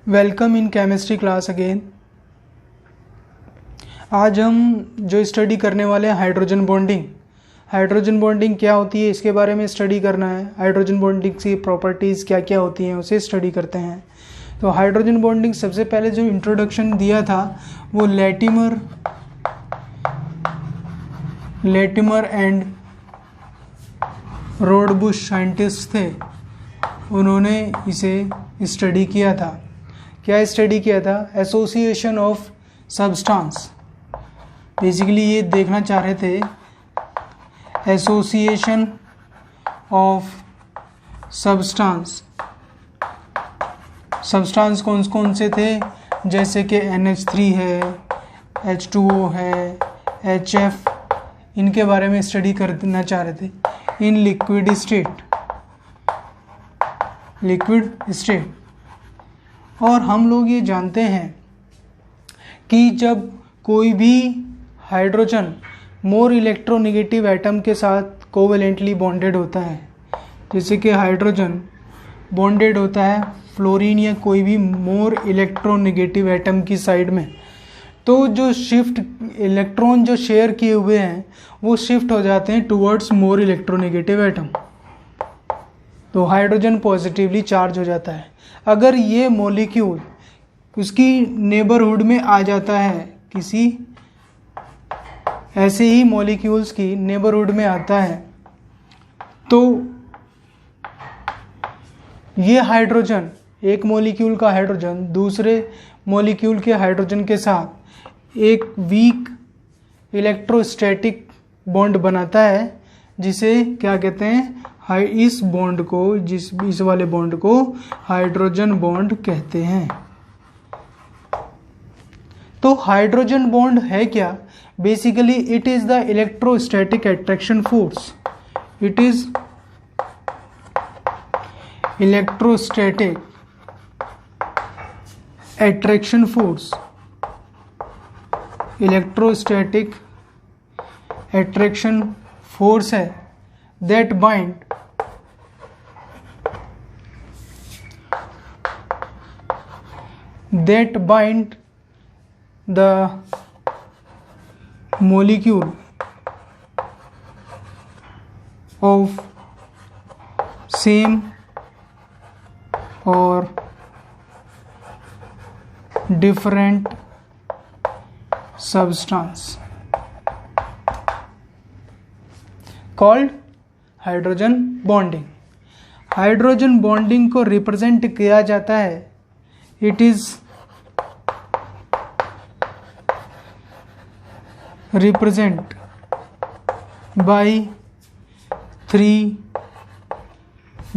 Welcome in chemistry class again. आज हम जो स्टडी करने वाले हैं हाइड्रोजन बॉन्डिंग। हाइड्रोजन बॉन्डिंग क्या होती है इसके बारे में स्टडी करना है। हाइड्रोजन बॉन्डिंग की प्रॉपर्टीज़ क्या क्या होती हैं उसे स्टडी करते हैं। तो हाइड्रोजन बॉन्डिंग सबसे पहले जो इंट्रोडक्शन दिया था वो लेटिमर एंड रोडबुश साइंटिस्ट थे, उन्होंने इसे स्टडी किया था। क्या स्टडी किया था? Association of substance. बेसिकली ये देखना चाह रहे थे एसोसिएशन ऑफ सब्सटेंस। सब्सटेंस कौन कौन से थे? जैसे कि NH3 है, H2O है, HF, इनके बारे में स्टडी करना चाह रहे थे इन लिक्विड स्टेट। और हम लोग ये जानते हैं कि जब कोई भी हाइड्रोजन मोर इलेक्ट्रोनेगेटिव एटम के साथ कोवेलेंटली बॉन्डेड होता है, जैसे कि हाइड्रोजन बॉन्डेड होता है फ्लोरीन या कोई भी मोर इलेक्ट्रोनेगेटिव एटम की साइड में, तो जो शिफ्ट इलेक्ट्रॉन जो शेयर किए हुए हैं वो शिफ्ट हो जाते हैं टुवर्ड्स मोर इलेक्ट्रोनेगेटिव एटम। तो हाइड्रोजन पॉजिटिवली चार्ज हो जाता है। अगर ये मॉलिक्यूल उसकी नेबरहुड में आ जाता है, किसी ऐसे ही मॉलिक्यूल्स की नेबरहुड में आता है, तो ये हाइड्रोजन, एक मॉलिक्यूल का हाइड्रोजन दूसरे मॉलिक्यूल के हाइड्रोजन के साथ एक वीक इलेक्ट्रोस्टैटिक बॉन्ड बनाता है, जिसे क्या कहते हैं? इस बॉन्ड को, इस वाले बॉन्ड को हाइड्रोजन बॉन्ड कहते हैं। तो हाइड्रोजन बॉन्ड है क्या? Basically it is the electrostatic attraction force. It is electrostatic attraction force. Electrostatic attraction force है that bind the molecule of same or different substance called hydrogen bonding. Hydrogen bonding को represent किया जाता है, it is represent by 3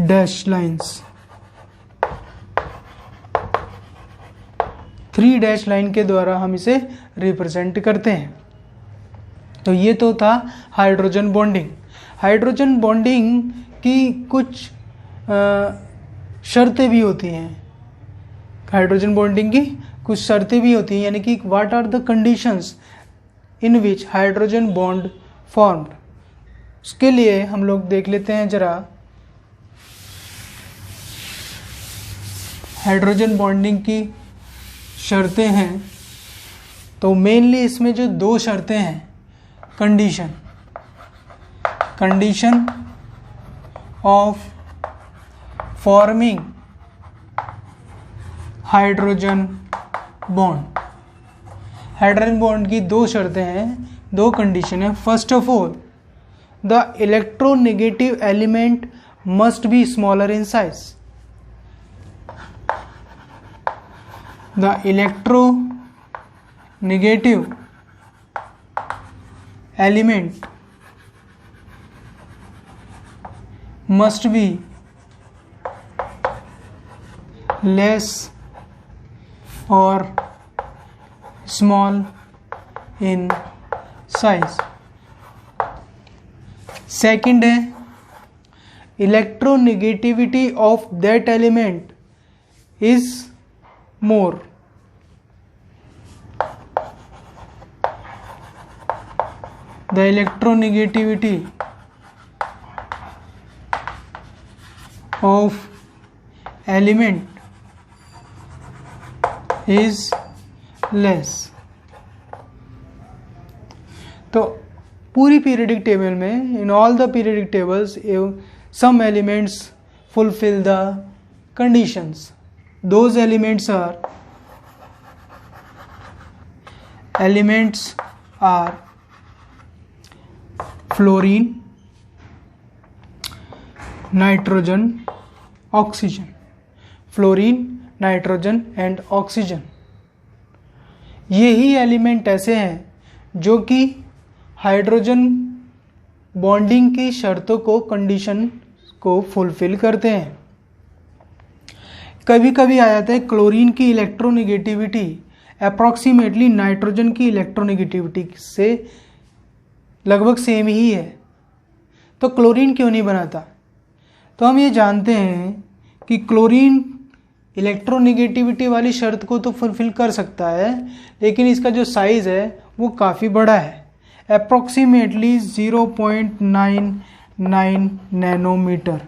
dash lines. 3 dash line के द्वारा हम इसे represent करते हैं। तो ये तो था हाइड्रोजन बॉन्डिंग। हाइड्रोजन बॉन्डिंग की कुछ शर्तें भी होती हैं। हाइड्रोजन बॉन्डिंग की कुछ शर्तें भी होती हैं, यानी कि what are the conditions in which hydrogen bond formed. उसके लिए हम लोग देख लेते हैं जरा हाइड्रोजन बॉन्डिंग की शर्तें हैं। तो मेनली इसमें जो 2 शर्तें हैं, condition of forming hydrogen bond. Hydrogen bond की 2 शर्तें हैं, 2 कंडीशन है। First of all, the electronegative element must be smaller in size. The electronegative element must be less or small in size. Second है electronegativity of that element is more. The electronegativity of element is less. तो पूरी periodic table में, in all the periodic tables, some elements fulfill the conditions. Those elements are fluorine, nitrogen, oxygen. Fluorine, nitrogen and oxygen. यही element ऐसे हैं जो कि hydrogen bonding की शर्तों को, कंडीशन को फुलफिल करते हैं। कभी कभी आ जाता है क्लोरीन की इलेक्ट्रोनेगेटिविटी अप्रॉक्सीमेटली नाइट्रोजन की इलेक्ट्रोनेगेटिविटी से लगभग सेम ही है, तो क्लोरीन क्यों नहीं बनाता? तो हम ये जानते हैं कि क्लोरीन इलेक्ट्रोनेगेटिविटी वाली शर्त को तो फुलफिल कर सकता है, लेकिन इसका जो साइज़ है वो काफ़ी बड़ा है, अप्रॉक्सीमेटली 0.99 नैनोमीटर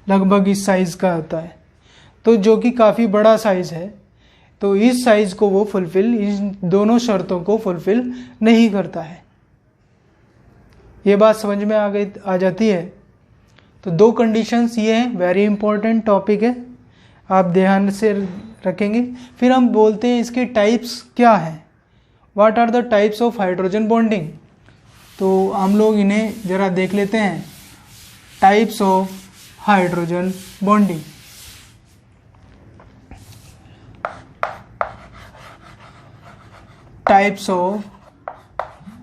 लगभग इस साइज़ का होता है, तो जो कि काफ़ी बड़ा साइज़ है। तो इस साइज़ को वो फुलफिल, इन दोनों शर्तों को फुलफिल नहीं करता है। ये बात समझ में आ जाती है। तो दो कंडीशंस ये हैं, वेरी इंपॉर्टेंट टॉपिक है, आप ध्यान से रखेंगे। फिर हम बोलते हैं इसके टाइप्स क्या हैं, what are the types of hydrogen bonding. तो हम लोग इन्हें ज़रा देख लेते हैं, types of hydrogen bonding. Types of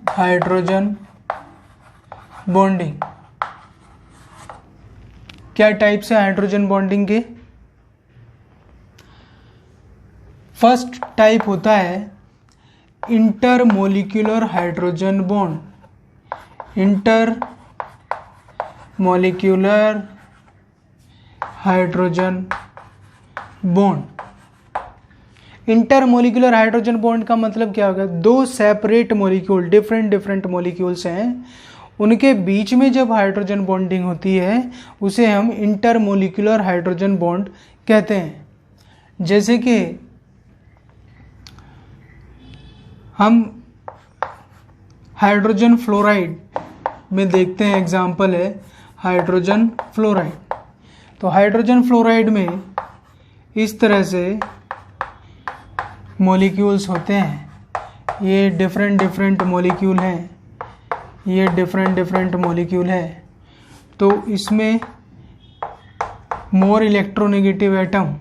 hydrogen bonding. क्या टाइप्स है हाइड्रोजन बॉन्डिंग के? फर्स्ट टाइप होता है intermolecular hydrogen bond. Intermolecular hydrogen bond. Intermolecular hydrogen bond का मतलब क्या होगा? दो सेपरेट मॉलिक्यूल, डिफरेंट मॉलिक्यूल्स हैं, उनके बीच में जब हाइड्रोजन बॉन्डिंग होती है उसे हम इंटरमोलिक्यूलर हाइड्रोजन बॉन्ड कहते हैं। जैसे कि हम हाइड्रोजन फ्लोराइड में देखते हैं, एग्जाम्पल है हाइड्रोजन फ्लोराइड। तो हाइड्रोजन फ्लोराइड में इस तरह से मॉलिक्यूल्स होते हैं, ये डिफरेंट मॉलिक्यूल हैं, ये डिफरेंट मॉलिक्यूल है। तो इसमें मोर इलेक्ट्रोनेगेटिव एटम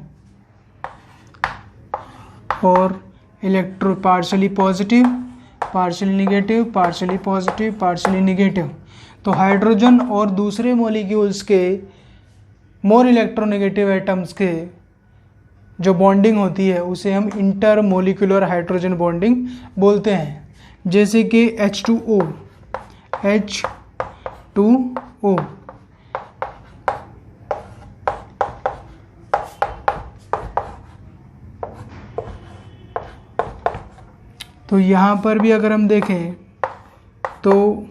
और electro partially positive, partially negative, partially positive, partially negative. तो हाइड्रोजन और दूसरे मॉलिक्यूल्स के मोर इलेक्ट्रोनेगेटिव एटम्स के जो बॉन्डिंग होती है उसे हम इंटरमोलिक्यूलर हाइड्रोजन बॉन्डिंग बोलते हैं। जैसे कि H2O, तो यहाँ पर भी अगर हम देखें तो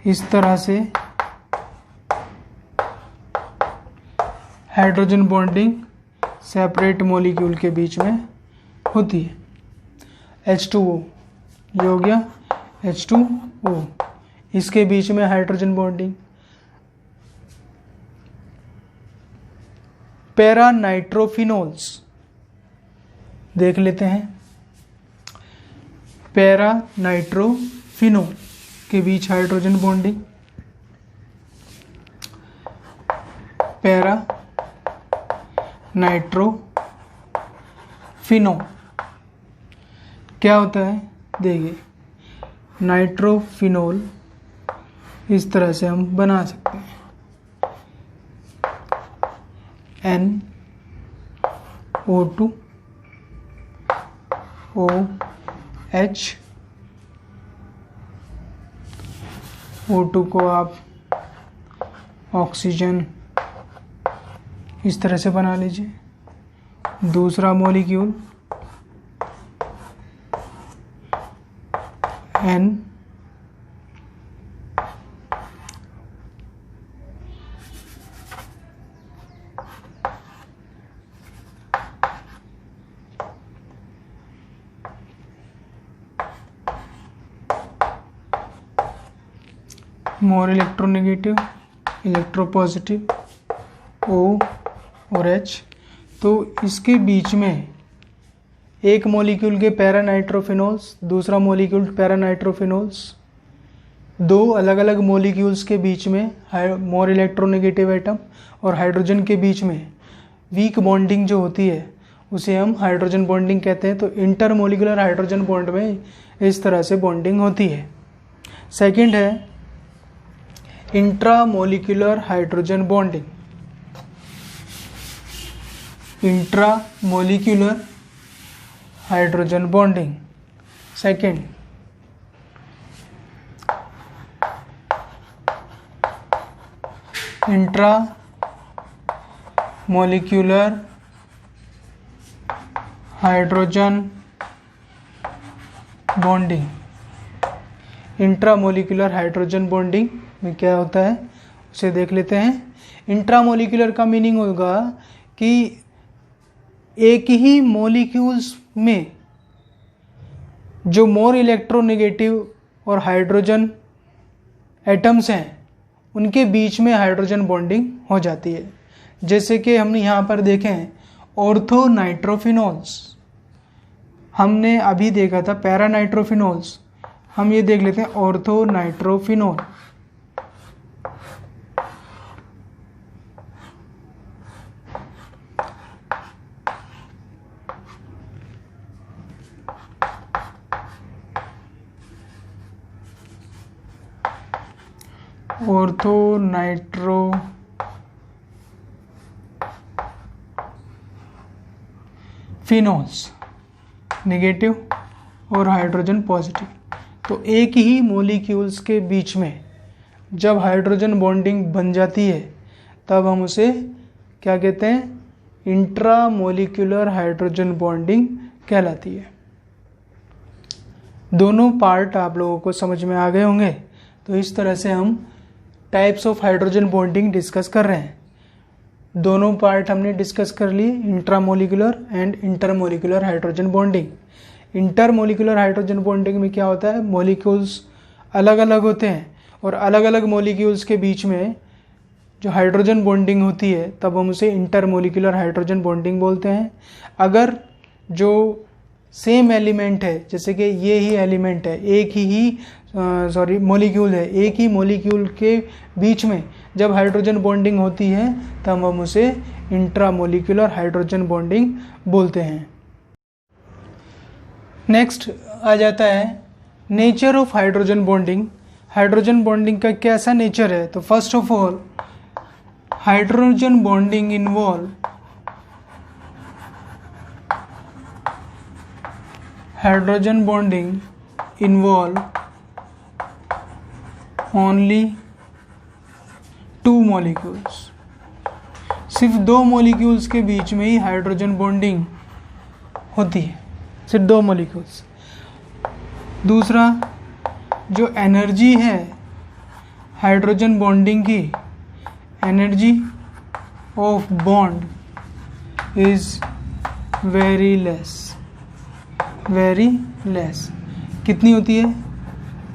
इस तरह से हाइड्रोजन बॉन्डिंग सेपरेट मॉलिक्यूल के बीच में होती है। H2O ये हो गया H2O, इसके बीच में हाइड्रोजन बॉन्डिंग। पैरा नाइट्रोफिनोल्स देख लेते हैं। पैरा नाइट्रोफिनोल के बीच हाइड्रोजन बॉन्डिंग। पैरा नाइट्रोफिनोल क्या होता है? देखिए, नाइट्रोफिनोल इस तरह से हम बना सकते हैं, NO2 OH, O2 को आप ऑक्सीजन इस तरह से बना लीजिए। दूसरा molecule N more electronegative, electropositive O और H। तो इसके बीच में एक मॉलिक्यूल के पैरानाइट्रोफिनोल्स, दूसरा मॉलिक्यूल पैरानाइट्रोफिनोल्स, दो अलग अलग मॉलिक्यूल्स के बीच में मोर इलेक्ट्रोनेगेटिव एटम और हाइड्रोजन के बीच में वीक बॉन्डिंग जो होती है उसे हम हाइड्रोजन बॉन्डिंग कहते हैं। तो इंटरमोलिकुलर हाइड्रोजन बॉन्ड में इस तरह से बॉन्डिंग होती है। सेकंड है intramolecular hydrogen bonding. Intramolecular hydrogen bonding second. Intramolecular hydrogen bonding. Intramolecular hydrogen bonding में क्या होता है उसे देख लेते हैं। इंट्रामोलिकुलर का मीनिंग होगा कि एक ही मॉलिक्यूल्स में जो मोर इलेक्ट्रोनेगेटिव और हाइड्रोजन एटम्स हैं उनके बीच में हाइड्रोजन बॉन्डिंग हो जाती है। जैसे कि हमने यहाँ पर देखें ऑर्थोनाइट्रोफिनोल्स, हमने अभी देखा था पैरानाइट्रोफिनोल्स, हम ये देख लेते हैं ऑर्थोनाइट्रोफिनोल। ऑर्थोनाइट्रोफिनोल्स नेगेटिव और हाइड्रोजन पॉजिटिव। तो एक ही मॉलिक्यूल्स के बीच में जब हाइड्रोजन बॉन्डिंग बन जाती है तब हम उसे क्या कहते हैं, इंट्रामोलिकुलर हाइड्रोजन बॉन्डिंग कहलाती है। दोनों पार्ट आप लोगों को समझ में आ गए होंगे। तो इस तरह से हम types of hydrogen bonding discuss कर रहे हैं। दोनों पार्ट हमने डिस्कस कर लिए, intramolecular and intermolecular hydrogen bonding. Intermolecular hydrogen bonding में क्या होता है, मॉलिक्यूल्स अलग अलग होते हैं और अलग अलग मॉलिक्यूल्स के बीच में जो हाइड्रोजन बॉन्डिंग होती है तब हम उसे इंटरमोलिकुलर हाइड्रोजन बॉन्डिंग बोलते हैं। अगर जो सेम एलिमेंट है, जैसे कि ये ही एलिमेंट है, एक ही मॉलिक्यूल है, एक ही मॉलिक्यूल के बीच में जब हाइड्रोजन बॉन्डिंग होती है तब हम उसे इंट्रामोलिकुलर हाइड्रोजन बॉन्डिंग बोलते हैं। नेक्स्ट आ जाता है nature of hydrogen bonding. Hydrogen bonding का कैसा नेचर है, तो first of all hydrogen bonding involve only two molecules. सिर्फ दो मॉलिक्यूल्स के बीच में ही हाइड्रोजन बॉन्डिंग होती है, सिर्फ दो मॉलिक्यूल्स। दूसरा, जो एनर्जी है हाइड्रोजन बॉन्डिंग की, energy of bond is very less. कितनी होती है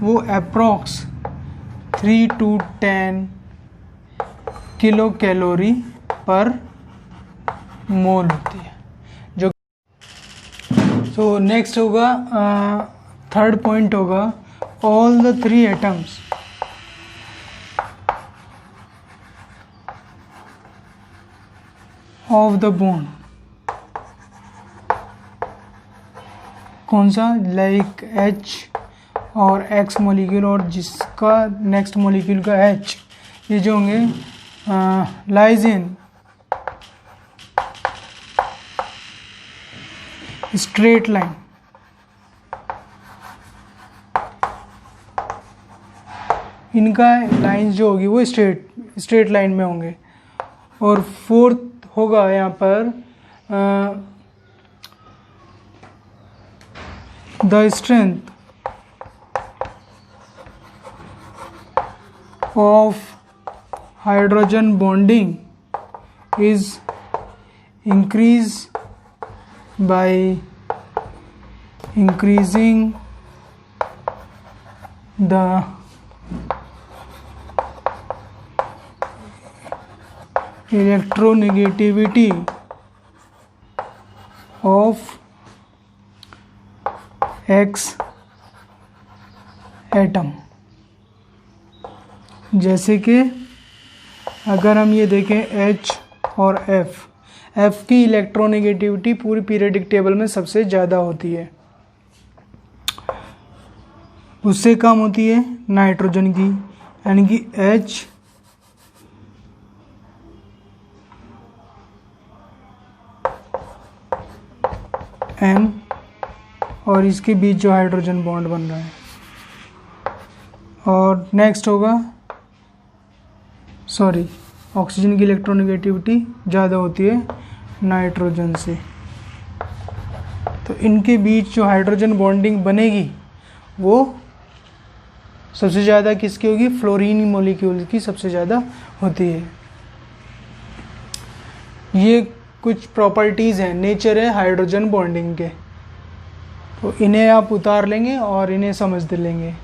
वो, अप्रॉक्स 3 to 10 किलो कैलोरी पर मोल होती है। जो तो नेक्स्ट होगा, थर्ड पॉइंट होगा, all the 3 atoms of the bond. कौन सा, लाइक H और X मॉलिक्यूल और जिसका नेक्स्ट मॉलिक्यूल का H, ये जो होंगे लाइज इन स्ट्रेट लाइन। इनका लाइंस जो होगी वो स्ट्रेट लाइन में होंगे। और फोर्थ होगा यहाँ पर the strength of hydrogen bonding is increased by increasing the electronegativity of x atom. जैसे कि अगर हम ये देखें H और F की इलेक्ट्रोनेगेटिविटी पूरी पीरियोडिक टेबल में सबसे ज़्यादा होती है, उससे कम होती है नाइट्रोजन की, यानी कि H N और इसके बीच जो हाइड्रोजन बॉन्ड बन रहा है। और नेक्स्ट होगा ऑक्सीजन की इलेक्ट्रोनेगेटिविटी ज़्यादा होती है नाइट्रोजन से। तो इनके बीच जो हाइड्रोजन बॉन्डिंग बनेगी वो सबसे ज़्यादा किसकी होगी? फ्लोरीन मॉलिक्यूल की सबसे ज़्यादा होती है। ये कुछ प्रॉपर्टीज़ हैं, नेचर है हाइड्रोजन बॉन्डिंग के, तो इन्हें आप उतार लेंगे और इन्हें समझ लेंगे।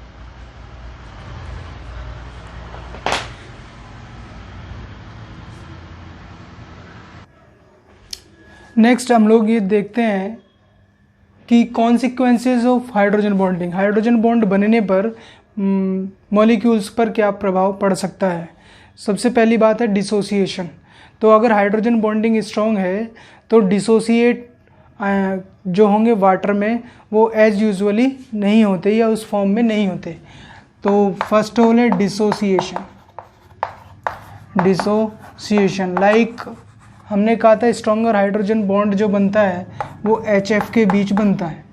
नेक्स्ट हम लोग ये देखते हैं कि consequences of hydrogen bonding, hydrogen bond बनने पर मॉलिक्यूल्स पर क्या प्रभाव पड़ सकता है। सबसे पहली बात है डिसोसिएशन। तो अगर हाइड्रोजन बॉन्डिंग स्ट्रॉन्ग है तो डिसोसिएट जो होंगे वाटर में वो एज यूजुअली नहीं होते या उस फॉर्म में नहीं होते। तो फर्स्ट ऑफ ऑल है डिसोसिएशन लाइक हमने कहा था स्ट्रॉन्गर हाइड्रोजन बॉन्ड जो बनता है वो HF के बीच बनता है।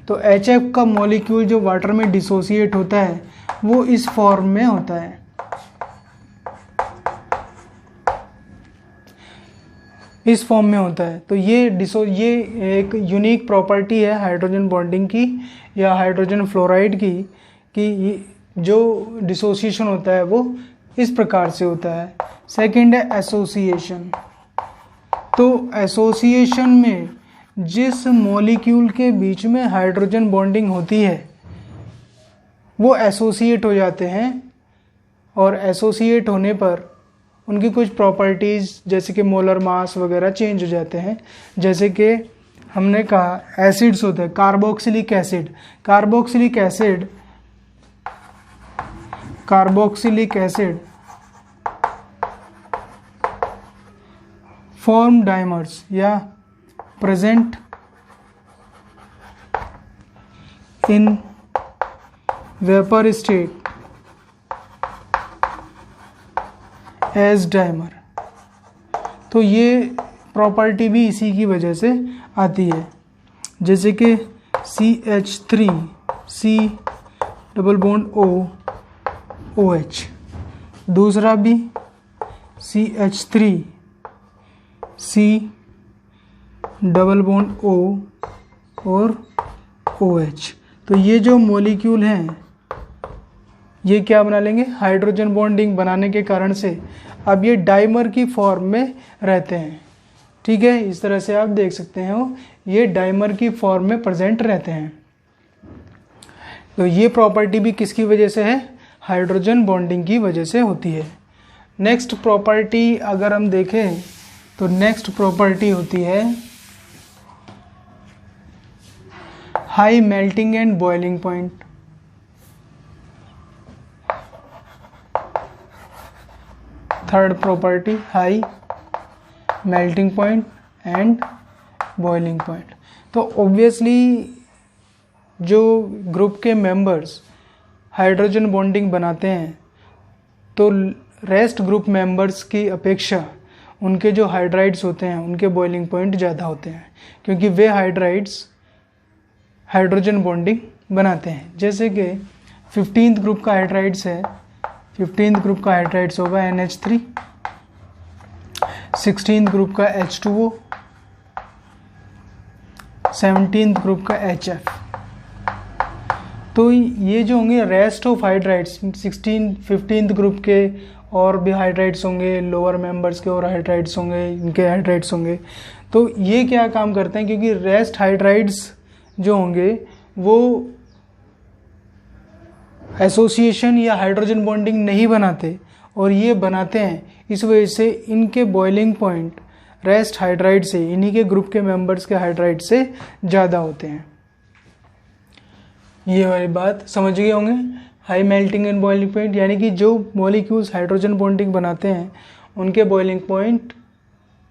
तो HF का मॉलिक्यूल जो वाटर में डिसोसिएट होता है वो इस फॉर्म में होता है, इस फॉर्म में होता है। तो ये एक यूनिक प्रॉपर्टी है हाइड्रोजन बॉन्डिंग की या हाइड्रोजन फ्लोराइड की कि जो डिसोसिएशन होता है वो इस प्रकार से होता है। सेकंड है एसोसिएशन। तो एसोसिएशन में जिस मॉलिक्यूल के बीच में हाइड्रोजन बॉन्डिंग होती है वो एसोसिएट हो जाते हैं और एसोसिएट होने पर उनकी कुछ प्रॉपर्टीज़ जैसे कि मोलर मास वगैरह चेंज हो जाते हैं। जैसे कि हमने कहा एसिड्स होते हैं, कार्बोक्सिलिक एसिड फॉर्म डाइमर्स या present in vapour state as dimer. तो ये प्रॉपर्टी भी इसी की वजह से आती है। जैसे कि CH3 C double bond O OH, दूसरा भी CH3 C double bond O और OH। तो ये जो मॉलिक्यूल हैं ये क्या बना लेंगे? हाइड्रोजन बॉन्डिंग बनाने के कारण से अब ये डाइमर की फॉर्म में रहते हैं। ठीक है, इस तरह से आप देख सकते हैं ये डाइमर की फॉर्म में प्रेजेंट रहते हैं। तो ये प्रॉपर्टी भी किसकी वजह से है? हाइड्रोजन बॉन्डिंग की वजह से होती है। नेक्स्ट प्रॉपर्टी अगर हम देखें तो नेक्स्ट प्रॉपर्टी होती है high melting and boiling point. Third property high melting point and boiling point. तो ऑब्वियसली जो ग्रुप के मेंबर्स हाइड्रोजन बॉन्डिंग बनाते हैं तो रेस्ट ग्रुप मेंबर्स की अपेक्षा उनके जो हाइड्राइड्स होते हैं उनके बॉइलिंग पॉइंट ज़्यादा होते हैं, क्योंकि वे हाइड्राइड्स हाइड्रोजन बॉन्डिंग बनाते हैं। जैसे कि 15th ग्रुप का हाइड्राइड्स है, 15th ग्रुप का हाइड्राइड्स होगा NH3, 16th ग्रुप का H2O, 17th ग्रुप का HF। तो ये जो होंगे rest of hydrides 15th group के और भी हाइड्राइड्स होंगे, लोअर मेंबर्स के और हाइड्राइड्स होंगे, इनके हाइड्राइड्स होंगे। तो ये क्या काम करते हैं, क्योंकि रेस्ट हाइड्राइड्स जो होंगे वो एसोसिएशन या हाइड्रोजन बॉन्डिंग नहीं बनाते और ये बनाते हैं। इस वजह से इनके बॉइलिंग पॉइंट रेस्ट हाइड्राइड से, इन्हीं के ग्रुप के मेंबर्स के हाइड्राइड से ज़्यादा होते हैं। ये वाली बात समझ गए होंगे। High melting and boiling point यानी कि जो मॉलिक्यूल्स हाइड्रोजन बॉन्डिंग बनाते हैं उनके बॉइलिंग पॉइंट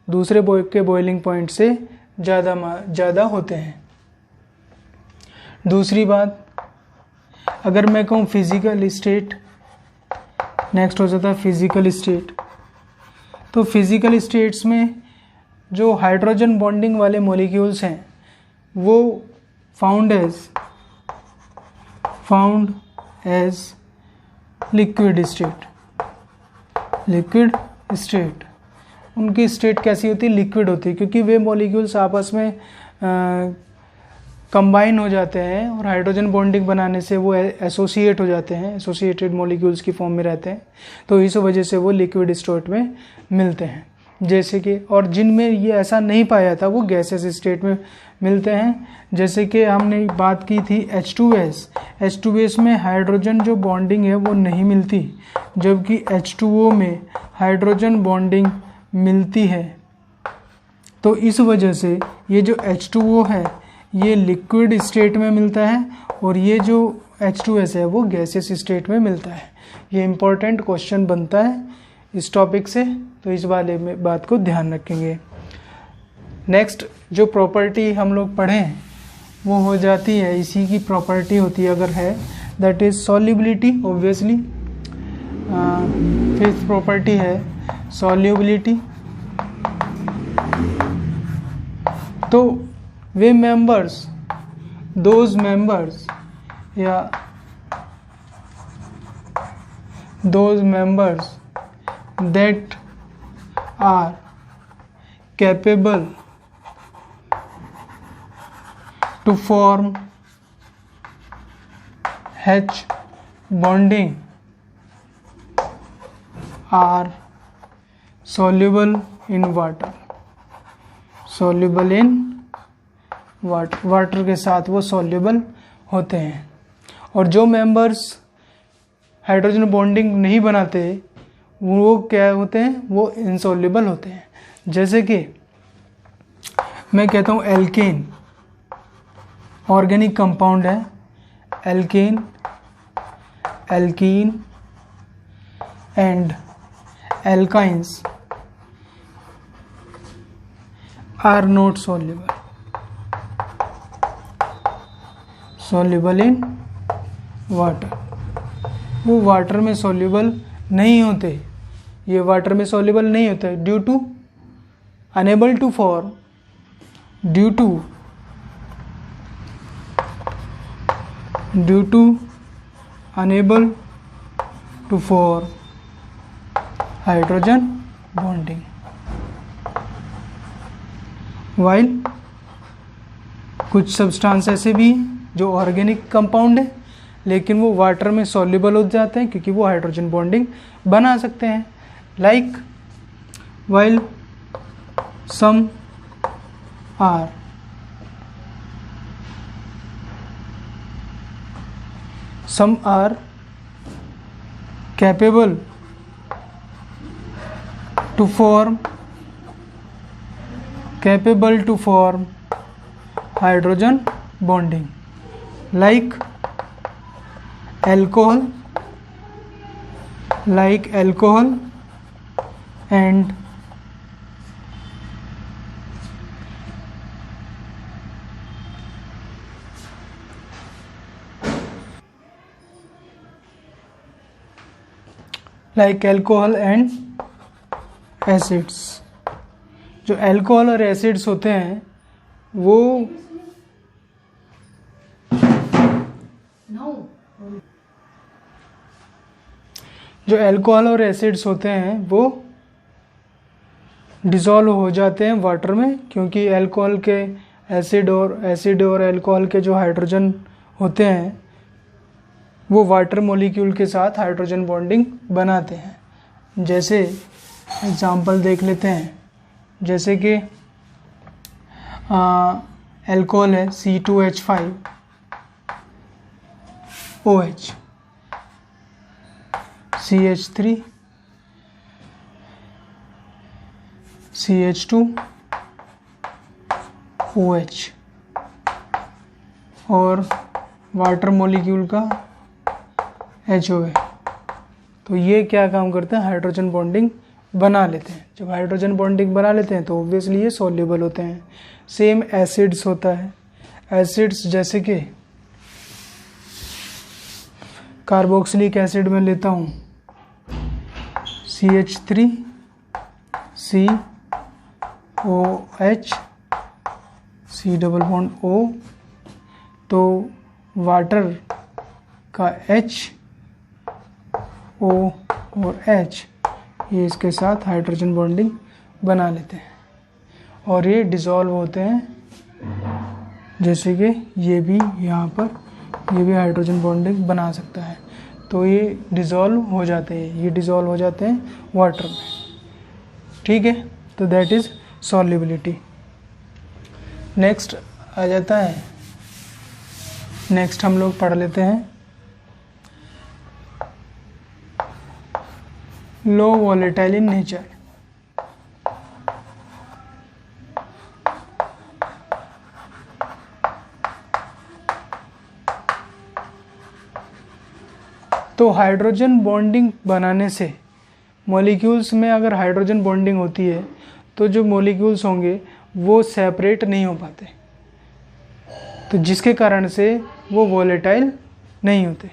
दूसरे के बॉइलिंग पॉइंट से ज़्यादा होते हैं। दूसरी बात, अगर मैं कहूँ फिजिकल स्टेट, नेक्स्ट हो जाता है फिजिकल स्टेट। तो फिजिकल स्टेट्स में जो हाइड्रोजन बॉन्डिंग वाले मॉलिक्यूल्स हैं वो फाउंड एज लिक्विड स्टेट। उनकी स्टेट कैसी होती है? लिक्विड होती है, क्योंकि वे मॉलिक्यूल्स आपस में कंबाइन हो जाते हैं और हाइड्रोजन बॉन्डिंग बनाने से वो एसोसिएट हो जाते हैं, एसोसिएटेड मॉलिक्यूल्स की फॉर्म में रहते हैं। तो इस वजह से वो लिक्विड स्टेट में मिलते हैं। जैसे कि और जिनमें ये ऐसा नहीं पाया था वो गैसेस स्टेट में मिलते हैं। जैसे कि हमने बात की थी H2S में हाइड्रोजन जो बॉन्डिंग है वो नहीं मिलती, जबकि H2O में हाइड्रोजन बॉन्डिंग मिलती है। तो इस वजह से ये जो H2O है ये लिक्विड स्टेट में मिलता है और ये जो H2S है वो गैसेस स्टेट में मिलता है। ये इम्पोर्टेंट क्वेश्चन बनता है इस टॉपिक से, तो इस वाले में बात को ध्यान रखेंगे। नेक्स्ट जो प्रॉपर्टी हम लोग पढ़ें वो हो जाती है, इसी की प्रॉपर्टी होती है अगर है, that is solubility. Obviously fifth property है सॉल्युबिलिटी। तो वे members, those members that are capable to form H bonding are soluble in water। Water के साथ वो सॉल्युबल होते हैं। और जो मेंबर्स हाइड्रोजन बॉन्डिंग नहीं बनाते वो क्या होते हैं? वो इनसॉल्युबल होते हैं। जैसे कि मैं कहता हूँ एल्केन ऑर्गेनिक कंपाउंड है, alkene and alkynes are not soluble in water. वो वाटर में सॉल्युबल नहीं होते, ये वाटर में सॉल्युबल नहीं होते due to unable to form hydrogen bonding. While कुछ सब्सटेंस ऐसे भी जो ऑर्गेनिक कंपाउंड है लेकिन वो वाटर में सॉल्युबल हो जाते हैं क्योंकि वो हाइड्रोजन बॉन्डिंग बना सकते हैं। Like while some are capable to form hydrogen bonding, like alcohol and acids. जो अल्कोहल और एसिड्स होते हैं वो डिसॉल्व हो जाते हैं वाटर में, क्योंकि अल्कोहल के एसिड और अल्कोहल के जो हाइड्रोजन होते हैं वो वाटर मॉलिक्यूल के साथ हाइड्रोजन बॉन्डिंग बनाते हैं। जैसे एग्जांपल देख लेते हैं, जैसे कि अल्कोहल है C2H5OH CH3 CH2OH और वाटर मॉलिक्यूल का HOA। तो ये क्या काम करते हैं, हाइड्रोजन बॉन्डिंग बना लेते हैं। जब हाइड्रोजन बॉन्डिंग बना लेते हैं तो ऑब्वियसली ये सॉल्युबल होते हैं। सेम एसिड्स होता है, एसिड्स जैसे कि कार्बोक्सिलिक एसिड में लेता हूँ CH3COH C double bond O, तो वाटर का H O और H ये इसके साथ हाइड्रोजन बॉन्डिंग बना लेते हैं और ये डिज़ोल्व होते हैं। जैसे कि ये भी यहाँ पर ये भी हाइड्रोजन बॉन्डिंग बना सकता है, तो ये डिज़ोल्व हो जाते हैं, ये डिज़ोल्व हो जाते हैं वाटर में। ठीक है, तो दैट इज़ सॉल्युबिलिटी। नेक्स्ट आ जाता है, नेक्स्ट हम लोग पढ़ लेते हैं लो वॉलेटाइल इन नेचर। तो हाइड्रोजन बॉन्डिंग बनाने से मॉलिक्यूल्स में अगर हाइड्रोजन बॉन्डिंग होती है तो जो मॉलिक्यूल्स होंगे वो सेपरेट नहीं हो पाते, तो जिसके कारण से वो वॉलेटाइल नहीं होते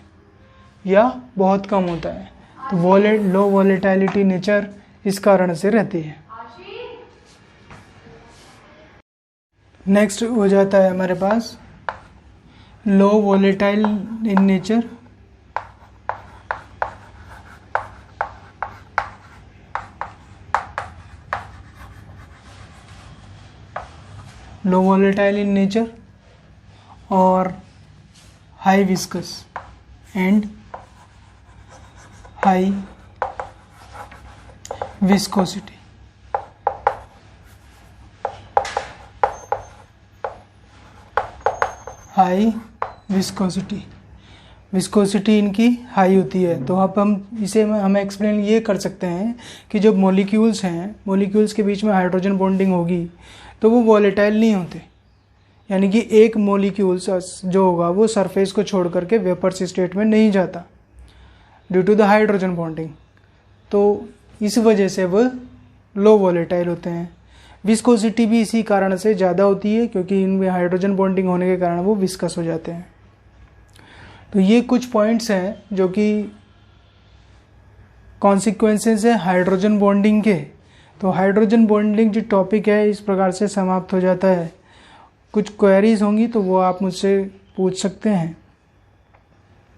या बहुत कम होता है। तो लो वॉलेटाइलिटी नेचर इस कारण से रहती है। नेक्स्ट हो जाता है हमारे पास low volatile in nature. Low volatile in nature और high viscous and high viscosity. High viscosity, viscosity इनकी हाई होती है। तो अब हम एक्सप्लेन ये कर सकते हैं कि जब मॉलिक्यूल्स हैं, मॉलिक्यूल्स के बीच में हाइड्रोजन बॉन्डिंग होगी तो वो वॉलेटाइल नहीं होते, यानी कि एक मॉलिक्यूल जो होगा वो सरफेस को छोड़ करके वेपर्स स्टेट में नहीं जाता due to the hydrogen bonding. तो इस वजह से वो लो वॉलेटाइल होते हैं। विस्कोसिटी भी इसी कारण से ज़्यादा होती है क्योंकि इनमें हाइड्रोजन बॉन्डिंग होने के कारण वो विस्कस हो जाते हैं। तो ये कुछ पॉइंट्स हैं जो कि कॉन्सिक्वेंसेस है हाइड्रोजन बॉन्डिंग के। तो हाइड्रोजन बॉन्डिंग जो टॉपिक है इस प्रकार से समाप्त हो जाता है। कुछ क्वेरीज होंगी तो वो आप मुझसे पूछ सकते हैं।